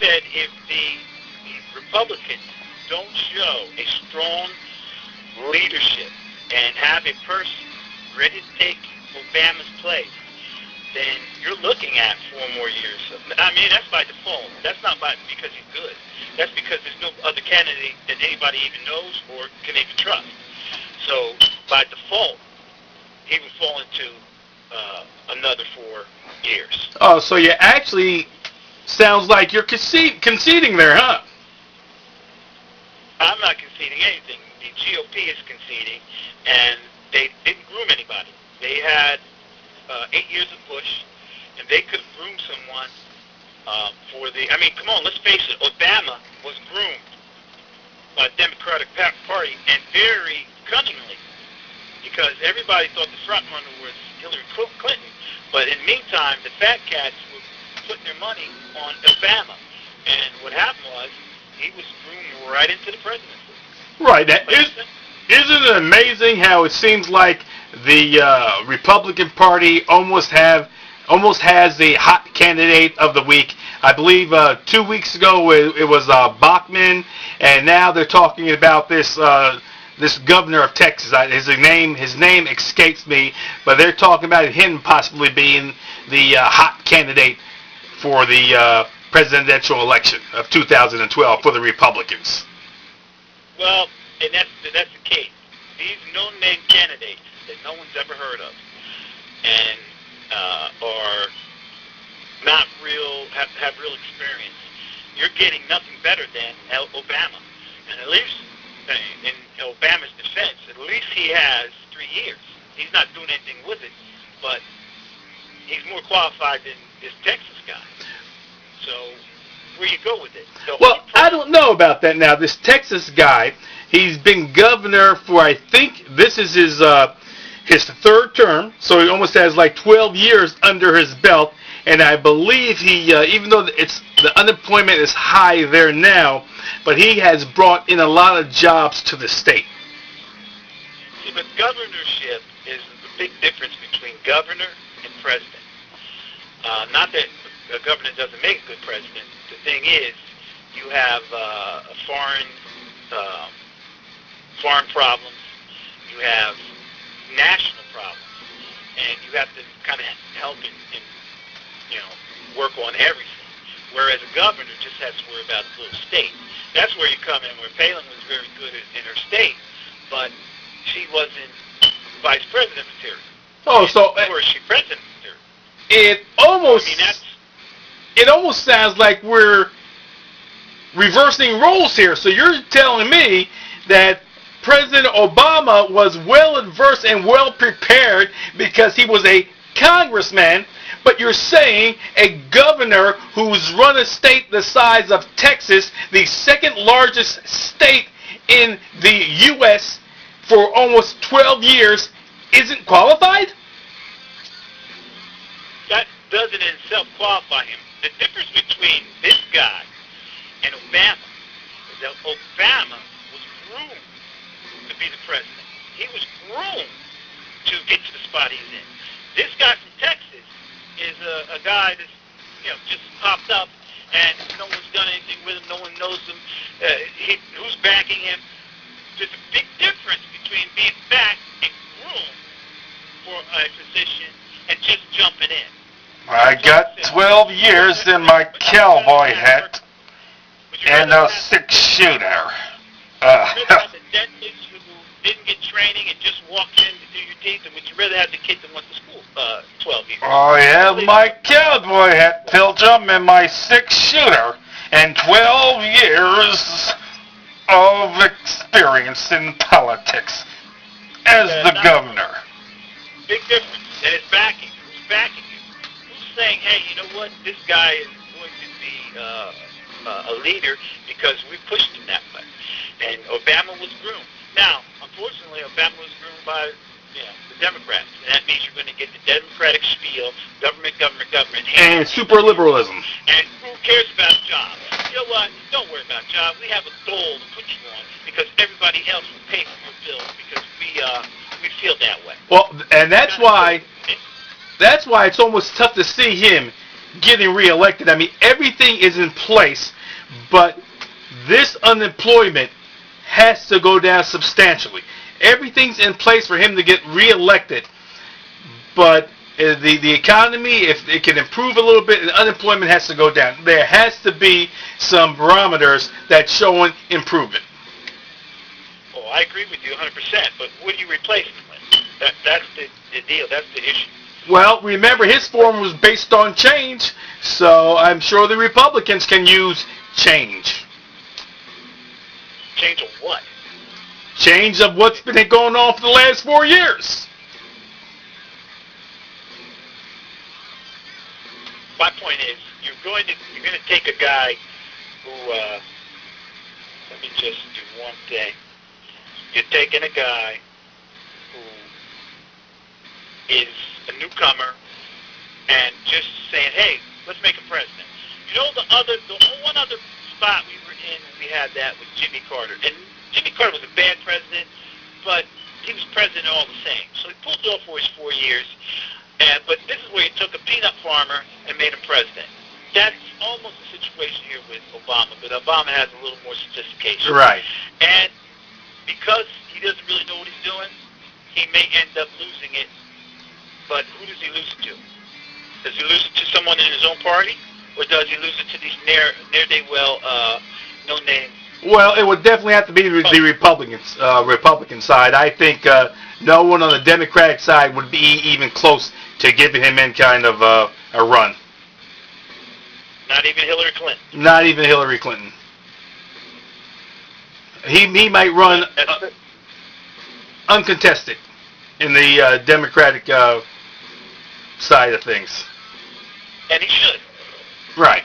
said if the Republicans don't show a strong leadership and have a person ready to take Obama's place, then you're looking at 4 more years. I mean, that's by default. That's not because he's good. That's because there's no other candidate that anybody even knows or can even trust. So by default, he would fall into another 4 years. Oh, so you actually sounds like you're conceding there, huh? I'm not conceding anything. The GOP is conceding, and they didn't groom anybody. They had 8 years of Bush, and they could have groomed someone for the... I mean, come on, let's face it. Obama was groomed by the Democratic Party, and very cunningly, because everybody thought the front runner was Hillary Clinton. But in the meantime, the fat cats were putting their money on Obama. And what happened was, he was groomed right into the presidency. Right. Isn't it amazing how it seems like the Republican Party almost has the hot candidate of the week? I believe 2 weeks ago it was Bachmann, and now they're talking about this governor of Texas. His name escapes me, but they're talking about him possibly being the hot candidate for the presidential election of 2012 for the Republicans. Well, and that's the case. These no-name candidates that no one's ever heard of, and are not real, have real experience. You're getting nothing better than Obama, and at least in Obama's defense, at least he has 3 years. He's not doing anything with it, but he's more qualified than this Texas guy. So where you go with it? Well, I don't know about that now. This Texas guy, he's been governor for, I think this is his 3rd term, so he almost has like 12 years under his belt. And I believe he, even though the unemployment is high there now, but he has brought in a lot of jobs to the state. See, but governorship is the big difference between governor and president. Not that a governor doesn't make a good president. The thing is, you have foreign problems, you have national problems, and you have to kind of help and work on everything. Whereas a governor just has to worry about the little state. That's where you come in, where Palin was very good in her state, but she wasn't vice president material. Oh, so or is she president material? It almost sounds like we're reversing roles here. So you're telling me that President Obama was well versed and well prepared because he was a congressman, but you're saying a governor who's run a state the size of Texas, the 2nd largest state in the U.S. for almost 12 years, isn't qualified? That doesn't in itself qualify him. The difference between this guy and Obama is that Obama was groomed to be the president. He was groomed to get to the spot he's in. This guy from Texas is a guy that's just popped up, and no one's done anything with him. No one knows him. Who's backing him? There's a big difference between being backed and groomed for a position and just jumping in. I got 12 years in my cowboy hat and a 6-shooter. The dentist who didn't get training and just walked in to do your teeth, and would you rather have the kid that went to school 12 years? I have my cowboy hat, Pilgrim, and my 6-shooter, and 12 years of experience in politics as the governor. Big difference. And it's backing. Who's backing you? Who's saying, hey, you know what? This guy is going to be a leader because we pushed him that way. And Obama was groomed. Now, unfortunately, Obama was groomed by the Democrats. And that means you're going to get the Democratic spiel, government. And super liberalism. And who cares about jobs? You know what? Don't worry about jobs. We have a dole to put you on because everybody else will pay for your bills because we feel that way. Well, and that's why it's almost tough to see him getting reelected. I mean, everything is in place, but this unemployment has to go down substantially. Everything's in place for him to get reelected, but the economy, if it can improve a little bit, the unemployment has to go down. There has to be some barometers that's showing improvement. Oh, I agree with you 100%, but what do you replace him with? That's the deal. That's the issue. Well, remember, his form was based on change, so I'm sure the Republicans can use change. Change of what? Change of what's been going on for the last 4 years. My point is, you're going to take a guy who. Let me just do one thing. You're taking a guy who is a newcomer and just saying, "Hey, let's make him president." You know, the one other spot we were in, we had that with Jimmy Carter, and Jimmy Carter was a bad president, but he was president all the same. So he pulled it off for his 4 years. But this is where he took a peanut farmer and made him president. That's almost the situation here with Obama, but Obama has a little more sophistication. Right. And because he doesn't really know what he's doing, he may end up losing it. But who does he lose it to? Does he lose it to someone in his own party? Or does he lose it to these ne'er-do-well, no-name? Well, it would definitely have to be the Republican side. I think no one on the Democratic side would be even close to giving him any kind of a run. Not even Hillary Clinton. Not even Hillary Clinton. He might run uncontested in the Democratic side of things. And he should. Right.